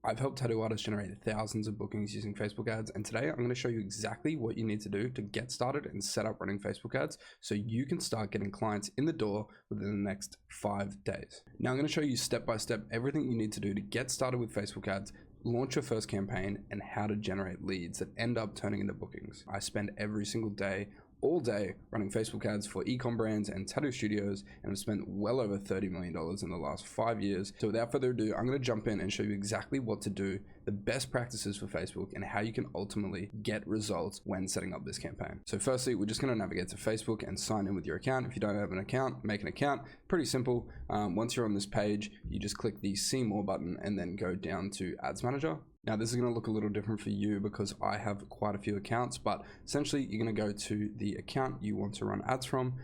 I've helped tattoo artists generate thousands of bookings using Facebook ads, and today I'm going to show you exactly what you need to do to get started and set up running Facebook ads so you can start getting clients in the door within the next 5 days. Now I'm going to show you step by step everything you need to do to get started with Facebook ads, launch your first campaign, and how to generate leads that end up turning into bookings. I spend every single day, all day, running Facebook ads for e-com brands and tattoo studios, and I've spent well over $30 million in the last 5 years. So without further ado, I'm going to jump in and show you exactly what to do, the best practices for Facebook, and how you can ultimately get results when setting up this campaign. So firstly, we're just going to navigate to Facebook and sign in with your account. If you don't have an account, make an account. Pretty simple. Once you're on this page, you just click the See More button and then go down to Ads Manager. Now this is going to look a little different for you because I have quite a few accounts, but essentially you're going to go to the account you want to run ads from.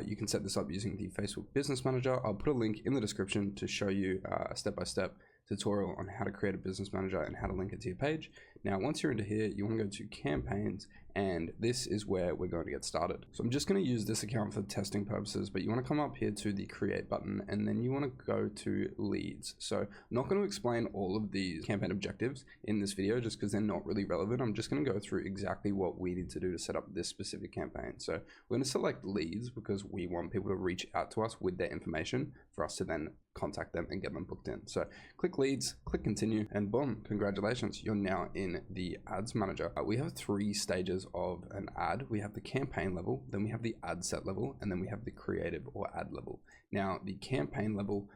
You can set this up using the Facebook Business Manager. I'll put a link in the description to show you a step-by-step tutorial on how to create a business manager and how to link it to your page. Now, once you're into here, you want to go to campaigns, and this is where we're going to get started. So I'm just going to use this account for testing purposes, but you want to come up here to the create button, and then you want to go to leads. So I'm not going to explain all of these campaign objectives in this video just because they're not really relevant. I'm just going to go through exactly what we need to do to set up this specific campaign. So we're going to select leads because we want people to reach out to us with their information for us to then contact them and get them booked in. So click leads, click continue, and boom, congratulations, you're now in the ads manager. We have 3 stages of an ad. We have the campaign level, then we have the ad set level, and then we have the creative or ad level. Now the campaign level,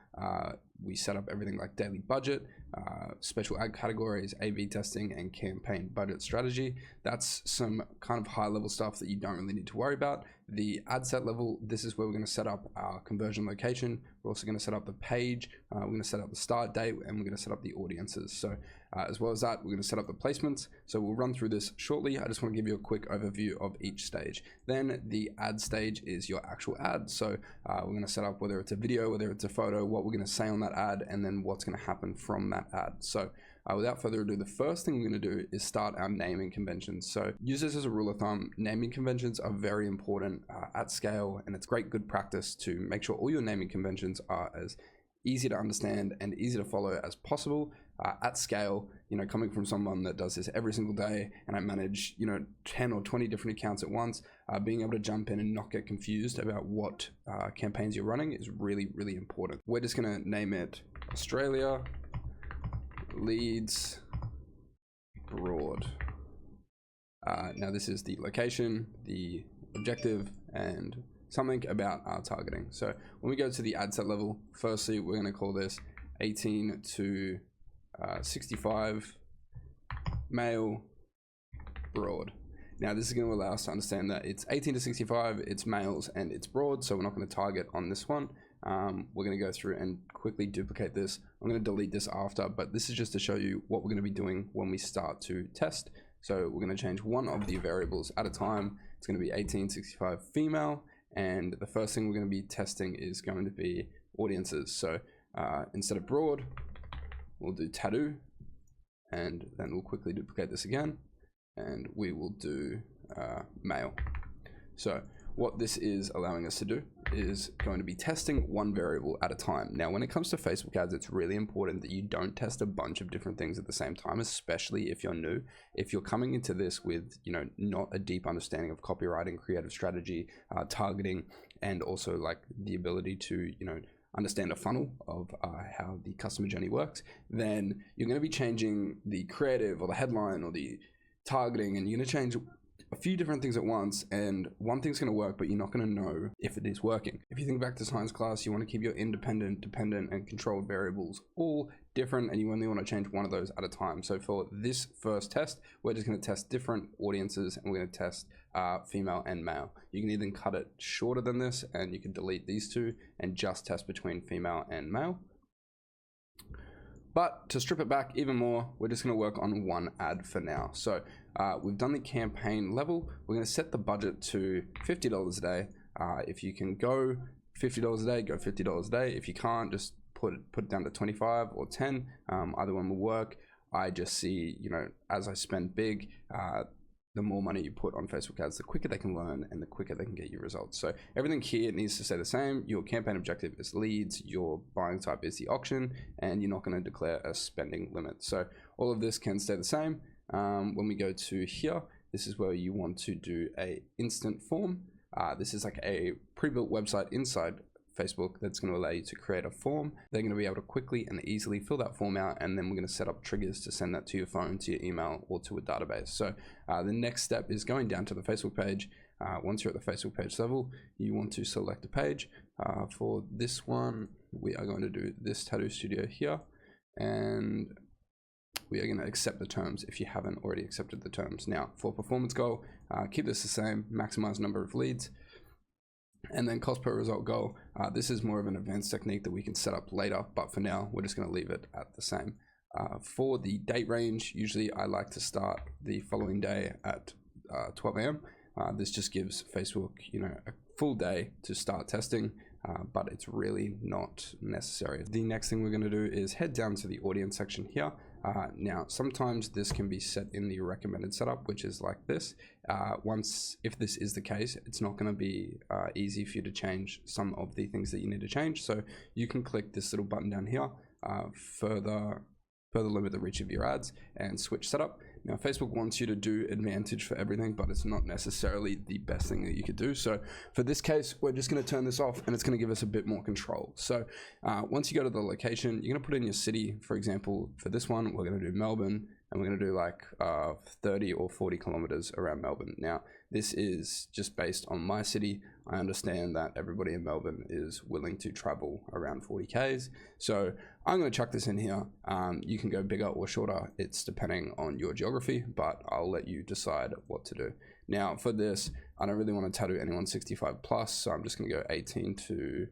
we set up everything like daily budget, special ad categories, A/B testing, and campaign budget strategy. That's some kind of high level stuff that you don't really need to worry about. The ad set level, this is where we're going to set up our conversion location. We're also going to set up the page. We're going to set up the start date, and we're going to set up the audiences. So as well as that, we're going to set up the placements. So we'll run through this shortly. I just want to give you a quick overview of each stage. Then the ad stage is your actual ad. So we're going to set up whether it's a video, whether it's a photo, what we're going to say on that ad, and then what's going to happen from that ad. So without further ado, the first thing we're going to do is start our naming conventions. So use this as a rule of thumb. Naming conventions are very important at scale, and it's great good practice to make sure all your naming conventions are as easy to understand and easy to follow as possible at scale. You know, coming from someone that does this every single day, and I manage, 10 or 20 different accounts at once, being able to jump in and not get confused about what campaigns you're running is really, really important. We're just going to name it Australia Leads Broad. Now this is the location, the objective, and something about our targeting. So when we go to the ad set level, firstly, we're going to call this 18 to 65 male broad. Now this is going to allow us to understand that it's 18 to 65, it's males, and it's broad, so we're not going to target on this one. We're going to go through and quickly duplicate this. I'm going to delete this after, but this is just to show you what we're going to be doing when we start to test. So we're going to change one of the variables at a time. It's going to be 1865 female, and the first thing we're going to be testing is going to be audiences. So instead of broad, we'll do tattoo, and then we'll quickly duplicate this again, and we will do male. So what this is allowing us to do is going to be testing one variable at a time. Now, when it comes to Facebook ads, it's really important that you don't test a bunch of different things at the same time, especially if you're new. If you're coming into this with, not a deep understanding of copywriting, creative strategy, targeting, and also like the ability to, understand a funnel of how the customer journey works, then you're going to be changing the creative or the headline or the targeting, and you're going to change a few different things at once, and one thing's going to work, but you're not going to know if it is working. If you think back to science class, you want to keep your independent, dependent, and controlled variables all different, and you only want to change one of those at a time. So for this first test, we're just going to test different audiences, and we're going to test female and male. You can even cut it shorter than this, and you can delete these two and just test between female and male. But to strip it back even more, we're just going to work on one ad for now. So we've done the campaign level. We're going to set the budget to $50 a day. If you can go $50 a day, go $50 a day. If you can't, just put it down to 25 or 10. Either one will work. I just see, as I spend big, the more money you put on Facebook ads, the quicker they can learn and the quicker they can get you results. So everything here needs to stay the same. Your campaign objective is leads, your buying type is the auction, and you're not going to declare a spending limit. So all of this can stay the same. When we go to here, this is where you want to do a instant form. This is like a pre-built website inside Facebook that's going to allow you to create a form. They're going to be able to quickly and easily fill that form out, and then we're going to set up triggers to send that to your phone, to your email, or to a database. So the next step is going down to the Facebook page. Once you're at the Facebook page level, you want to select a page. For this one, we are going to do this tattoo studio here, and we are going to accept the terms if you haven't already accepted the terms. Now, for performance goal, keep this the same, maximize number of leads. And then cost per result goal, this is more of an advanced technique that we can set up later, but for now, we're just going to leave it at the same. For the date range, usually I like to start the following day at 12 a.m. This just gives Facebook, a full day to start testing, but it's really not necessary. The next thing we're going to do is head down to the audience section here. Now, sometimes this can be set in the recommended setup, which is like this. If this is the case, it's not going to be easy for you to change some of the things that you need to change. So you can click this little button down here, further limit the reach of your ads, and switch setup. Now, Facebook wants you to do advantage for everything, but it's not necessarily the best thing that you could do. So for this case, we're just going to turn this off, and it's going to give us a bit more control. So once you go to the location, you're going to put in your city. For example, for this one, we're going to do Melbourne, and we're going to do like 30 or 40 kilometers around Melbourne. Now, this is just based on my city. I understand that everybody in Melbourne is willing to travel around 40 Ks. So I'm going to chuck this in here. You can go bigger or shorter. It's depending on your geography, but I'll let you decide what to do. Now for this, I don't really want to tattoo anyone 65 plus. So I'm just going to go 18 to,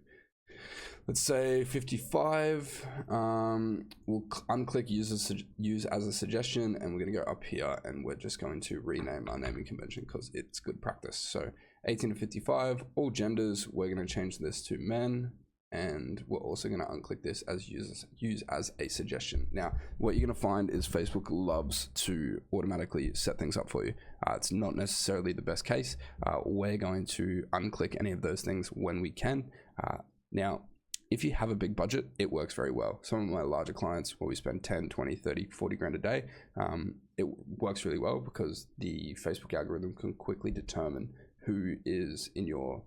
let's say 55. We'll unclick use as a suggestion, and we're going to go up here, and we're just going to rename our naming convention because it's good practice. So 18 to 55, all genders, we're going to change this to men, and we're also going to unclick this as use as a suggestion. Now, what you're going to find is Facebook loves to automatically set things up for you. It's not necessarily the best case. We're going to unclick any of those things when we can. Now, if you have a big budget, it works very well. Some of my larger clients, where we spend 10, 20, 30, 40 grand a day, it works really well because the Facebook algorithm can quickly determine who is in your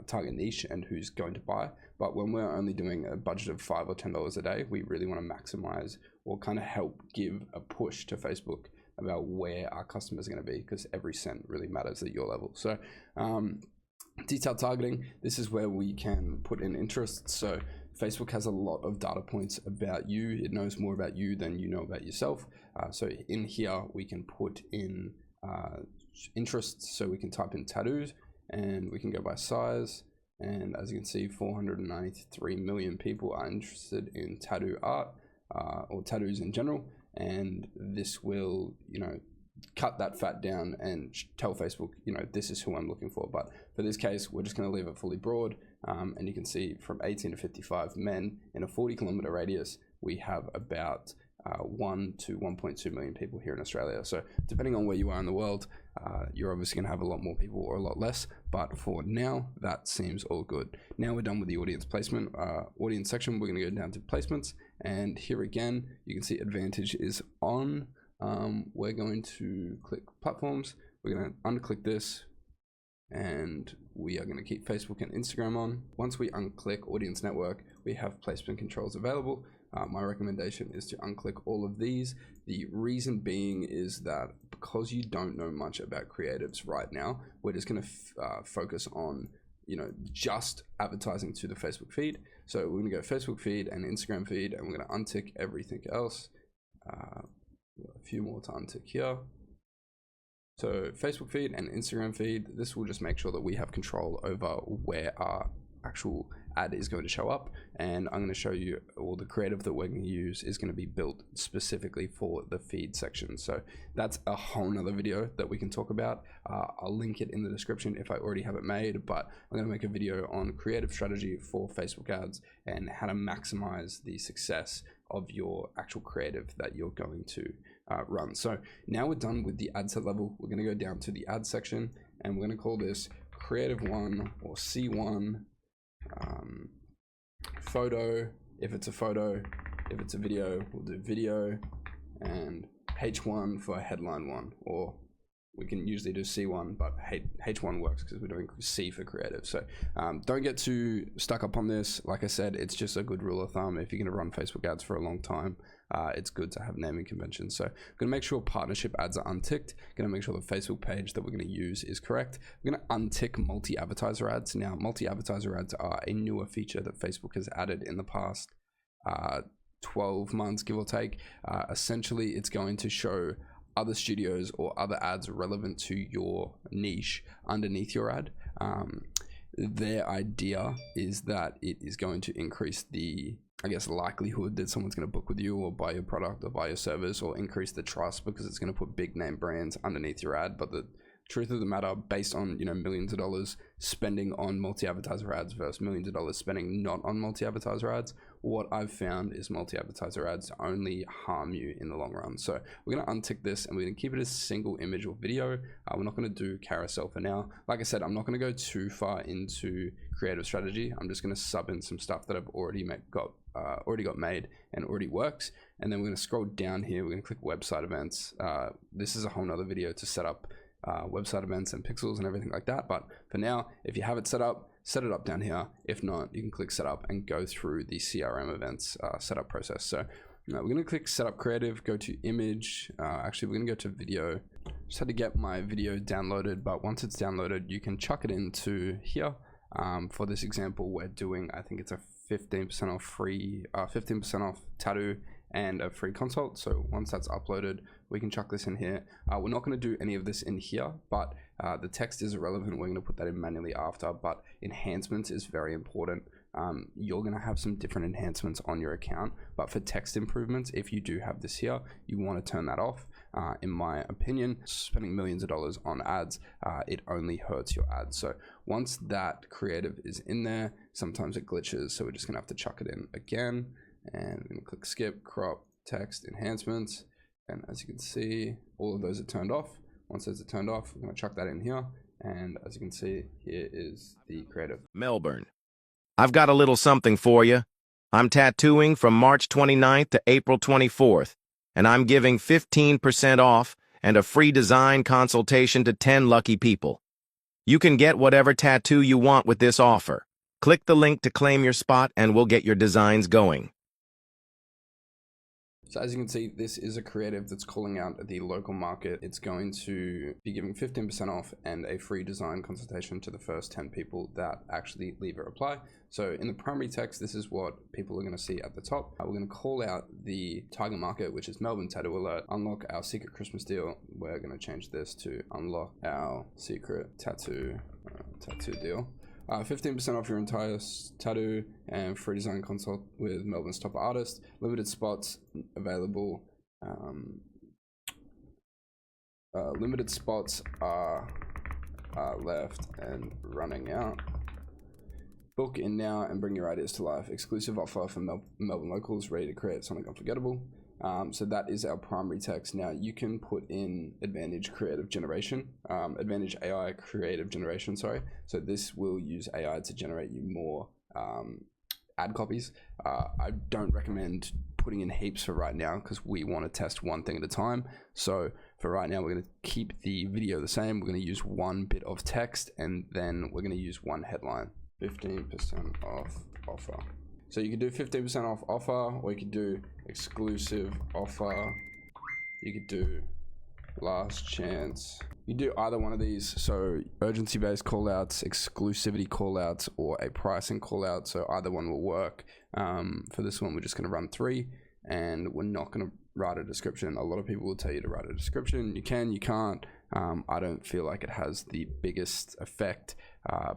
target niche and who's going to buy. But when we're only doing a budget of $5 or $10 a day, we really want to maximize or kind of help give a push to Facebook about where our customers are going to be, because every cent really matters at your level. So detailed targeting, this is where we can put in interests. So Facebook has a lot of data points about you. It knows more about you than you know about yourself. So in here, we can put in interests. So we can type in tattoos, and we can go by size. And as you can see, 493 million people are interested in tattoo art or tattoos in general. And this will, cut that fat down and tell Facebook, this is who I'm looking for. But for this case, we're just going to leave it fully broad. And you can see from 18 to 55 men in a 40-kilometer radius, we have about 1 to 1.2 million people here in Australia. So depending on where you are in the world, you're obviously going to have a lot more people or a lot less. But for now, that seems all good. Now we're done with the audience placement. Audience section, we're going to go down to placements. And here again, you can see advantage is on. We're going to click platforms. We're going to unclick this, and we are going to keep Facebook and Instagram on. Once we unclick audience network, we have placement controls available. My recommendation is to unclick all of these. The reason being is that because you don't know much about creatives right now, we're just going to focus on just advertising to the Facebook feed. So we're going to go Facebook feed and Instagram feed, and we're going to untick everything else. A few more to untick here. So Facebook feed and Instagram feed, this will just make sure that we have control over where our actual ad is going to show up. And I'm going to show you all the creative that we're going to use is going to be built specifically for the feed section. So that's a whole nother video that we can talk about. I'll link it in the description if I already have it made, but I'm going to make a video on creative strategy for Facebook ads and how to maximize the success of your actual creative that you're going to run. So now we're done with the ad set level. We're going to go down to the ad section, and we're going to call this creative 1 or C1 photo. If it's a photo, if it's a video, we'll do video, and H1 for headline 1, or we can usually do C1, but H1 works because we're doing C for creative. So don't get too stuck up on this. Like I said, it's just a good rule of thumb. If you're going to run Facebook ads for a long time, it's good to have naming conventions. So I'm going to make sure partnership ads are unticked. Going to make sure the Facebook page that we're going to use is correct. We're going to untick multi-advertiser ads. Now, multi-advertiser ads are a newer feature that Facebook has added in the past 12 months, give or take. Essentially, it's going to show other studios or other ads relevant to your niche underneath your ad. Their idea is that it is going to increase the, I guess, likelihood that someone's going to book with you or buy your product or buy your service, or increase the trust because it's going to put big name brands underneath your ad. But the truth of the matter, based on, you know, millions of dollars spending on multi-advertiser ads versus millions of dollars spending not on multi-advertiser ads, what I've found is multi-advertiser ads only harm you in the long run. So we're going to untick this, and we're going to keep it as single image or video. We're not going to do carousel for now. Like I said, I'm not going to go too far into creative strategy. I'm just going to sub in some stuff that I've already got made and already works. And then we're going to scroll down here. We're going to click website events. This is a whole nother video to set up website events and pixels and everything like that. But for now, if you have it set up, set it up down here. If not, you can click setup and go through the CRM events setup process. So we're going to click setup creative, go to image. Actually, we're going to go to video. Just had to get my video downloaded, but once it's downloaded, you can chuck it into here. For this example, we're doing, I think it's a 15% off free, 15% off tattoo and a free consult. So once that's uploaded, we can chuck this in here. We're not going to do any of this in here, but the text is irrelevant. We're going to put that in manually after, but enhancements is very important. You're going to have some different enhancements on your account, but for text improvements, if you do have this here, you want to turn that off. In my opinion, spending millions of dollars on ads, it only hurts your ads. So once that creative is in there, sometimes it glitches. So we're just gonna have to chuck it in again, and we're gonna click skip, crop, text, enhancements. And as you can see, all of those are turned off. Once those are turned off, we're gonna chuck that in here. And as you can see, here is the creative. Melbourne, I've got a little something for you. I'm tattooing from March 29th to April 24th, and I'm giving 15% off and a free design consultation to 10 lucky people. You can get whatever tattoo you want with this offer. Click the link to claim your spot, and we'll get your designs going. So as you can see, this is a creative that's calling out the local market. It's going to be giving 15% off and a free design consultation to the first 10 people that actually leave a reply. So in the primary text, this is what people are going to see at the top. We're going to call out the target market, which is Melbourne Tattoo Alert, unlock our secret Christmas deal. We're going to change this to unlock our secret tattoo deal. 15% off your entire tattoo and free design consult with Melbourne's top artist. Limited spots available. Limited spots are left and running out. Book in now and bring your ideas to life. Exclusive offer for Melbourne locals ready to create something unforgettable. So that is our primary text. Now you can put in Advantage Creative Generation, Advantage AI Creative Generation, sorry. So this will use AI to generate you more ad copies. I don't recommend putting in heaps for right now because we want to test one thing at a time. So for right now, we're going to keep the video the same. We're going to use one bit of text, and then we're going to use one headline. 15% off offer. So you could do 15% off offer, or you could do exclusive offer. You could do last chance. You do either one of these. So urgency-based callouts, exclusivity callouts, or a pricing callout. So either one will work. For this one, we're just going to run 3, and we're not going to write a description. A lot of people will tell you to write a description. You can, you can't. I don't feel like it has the biggest effect,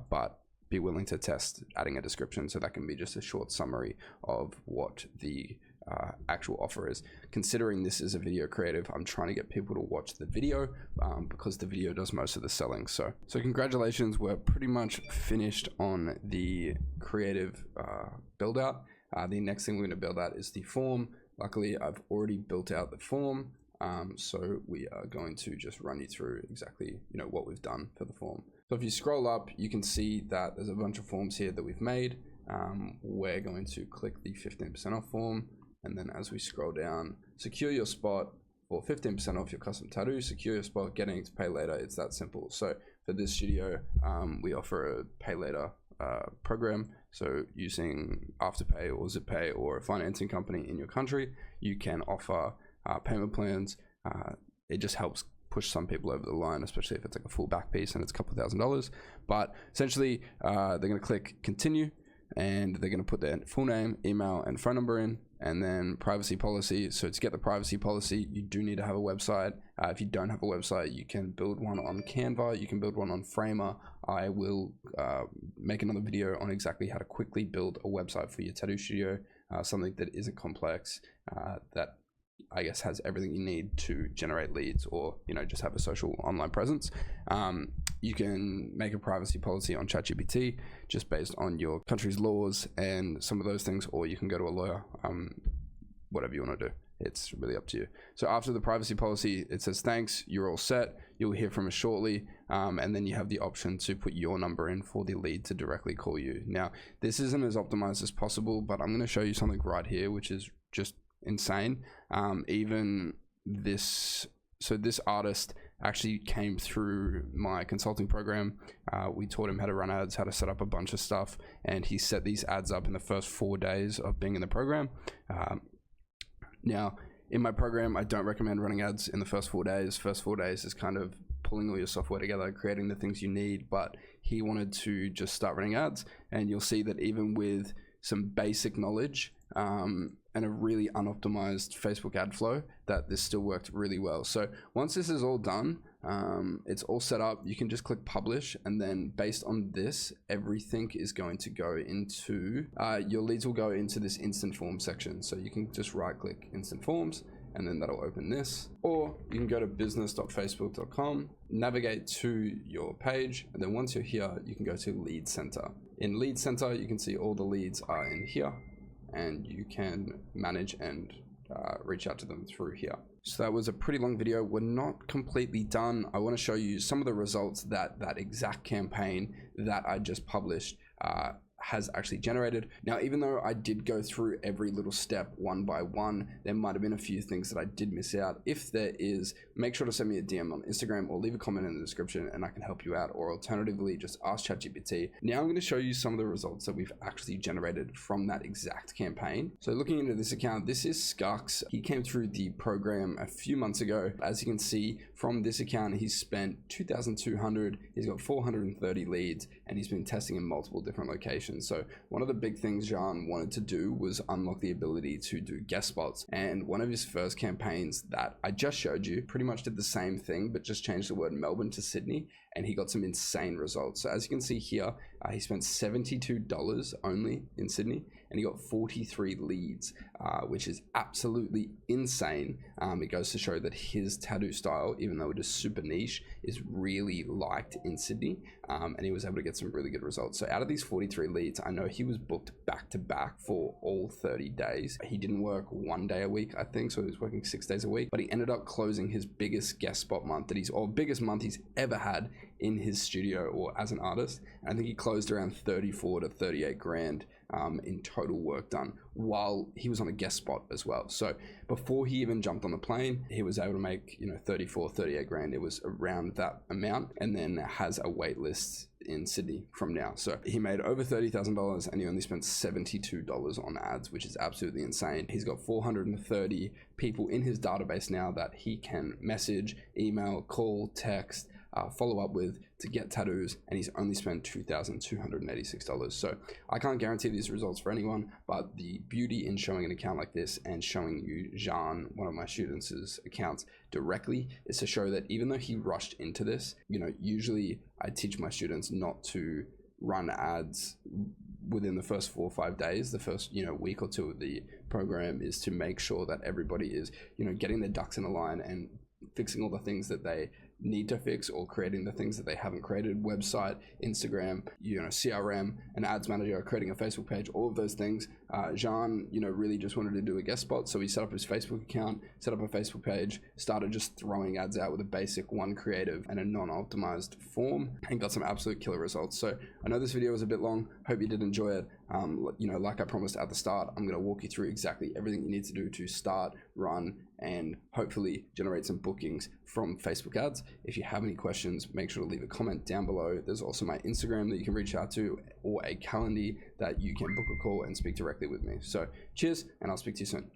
but be willing to test adding a description, so that can be just a short summary of what the actual offer is. Considering this is a video creative, I'm trying to get people to watch the video because the video does most of the selling. So congratulations, we're pretty much finished on the creative build out. The next thing we're going to build out is the form. Luckily, I've already built out the form. So we are going to just run you through exactly, what we've done for the form. So if you scroll up, you can see that there's a bunch of forms here that we've made. We're going to click the 15% off form. And then as we scroll down, secure your spot for 15% off your custom tattoo, secure your spot, getting to pay later. It's that simple. So for this studio, we offer a pay later program. So using Afterpay or ZipPay or a financing company in your country, you can offer payment plans. It just helps push some people over the line, especially if it's like a full back piece and it's a couple $1,000s. But essentially, they're going to click continue, and they're going to put their full name, email, and phone number in, and then privacy policy. So to get the privacy policy, you do need to have a website. If you don't have a website, you can build one on Canva, you can build one on Framer. I will make another video on exactly how to quickly build a website for your tattoo studio, something that isn't complex, that I guess has everything you need to generate leads, or just have a social online presence. You can make a privacy policy on ChatGPT just based on your country's laws and some of those things, or you can go to a lawyer, whatever you want to do. It's really up to you. So after the privacy policy, it says thanks, you're all set, you'll hear from us shortly, and then you have the option to put your number in for the lead to directly call you. Now, this isn't as optimized as possible, but I'm going to show you something right here, which is just insane. Even this, so this artist actually came through my consulting program. We taught him how to run ads, how to set up a bunch of stuff, and he set these ads up in the first 4 days of being in the program. Now, in my program, I don't recommend running ads in the first 4 days. First 4 days is kind of pulling all your software together, creating the things you need, but he wanted to just start running ads, and you'll see that even with some basic knowledge, and a really unoptimized Facebook ad flow, that this still worked really well. So once this is all done, it's all set up, you can just click publish, and then based on this, everything is going to go into, your leads will go into this instant form section. So you can just right click instant forms, and then that'll open this, or you can go to business.facebook.com, navigate to your page, and then once you're here, you can go to lead center. In lead center, you can see all the leads are in here, and you can manage and reach out to them through here. So that was a pretty long video. We're not completely done. I want to show you some of the results that exact campaign that I just published has actually generated. Now, even though I did go through every little step one by one, there might have been a few things that I did miss out. If there is, make sure to send me a DM on Instagram or leave a comment in the description and I can help you out, or alternatively, just ask ChatGPT. Now I'm going to show you some of the results that we've actually generated from that exact campaign. So looking into this account, this is Skux. He came through the program a few months ago. As you can see from this account, he's spent 2,200, he's got 430 leads, and he's been testing in multiple different locations. So one of the big things Jean wanted to do was unlock the ability to do guest spots. And one of his first campaigns that I just showed you pretty much did the same thing, but just changed the word Melbourne to Sydney, and he got some insane results. So as you can see here, he spent $72 only in Sydney, and he got 43 leads, which is absolutely insane. It goes to show that his tattoo style, even though it is super niche, is really liked in Sydney, and he was able to get some really good results. So out of these 43 leads, I know he was booked back to back for all 30 days. He didn't work 1 day a week, I think, so he was working 6 days a week, but he ended up closing his biggest guest spot month that he's, or biggest month he's ever had in his studio or as an artist. And I think he closed around 34 to 38 grand in total work done while he was on a guest spot as well. So before he even jumped on the plane, he was able to make 34, 38 grand. It was around that amount, and then has a wait list in Sydney from now. So he made over $30,000 and he only spent $72 on ads, which is absolutely insane. He's got 430 people in his database now that he can message, email, call, text, follow up with to get tattoos, and he's only spent $2,286. So I can't guarantee these results for anyone, but the beauty in showing an account like this and showing you Jean, one of my students' accounts directly, is to show that even though he rushed into this, usually I teach my students not to run ads within the first 4 or 5 days. The first week or two of the program is to make sure that everybody is getting their ducks in a line and fixing all the things that they need to fix or creating the things that they haven't created, website, Instagram, CRM, an ads manager, creating a Facebook page, all of those things. Jean, really just wanted to do a guest spot. So he set up his Facebook account, set up a Facebook page, started just throwing ads out with a basic one creative and a non-optimized form, and got some absolute killer results. So I know this video was a bit long. Hope you did enjoy it. Like I promised at the start, I'm going to walk you through exactly everything you need to do to start, run, and hopefully generate some bookings from Facebook ads. If you have any questions, make sure to leave a comment down below. There's also my Instagram that you can reach out to, or a Calendly that you can book a call and speak directly with me. So cheers, and I'll speak to you soon.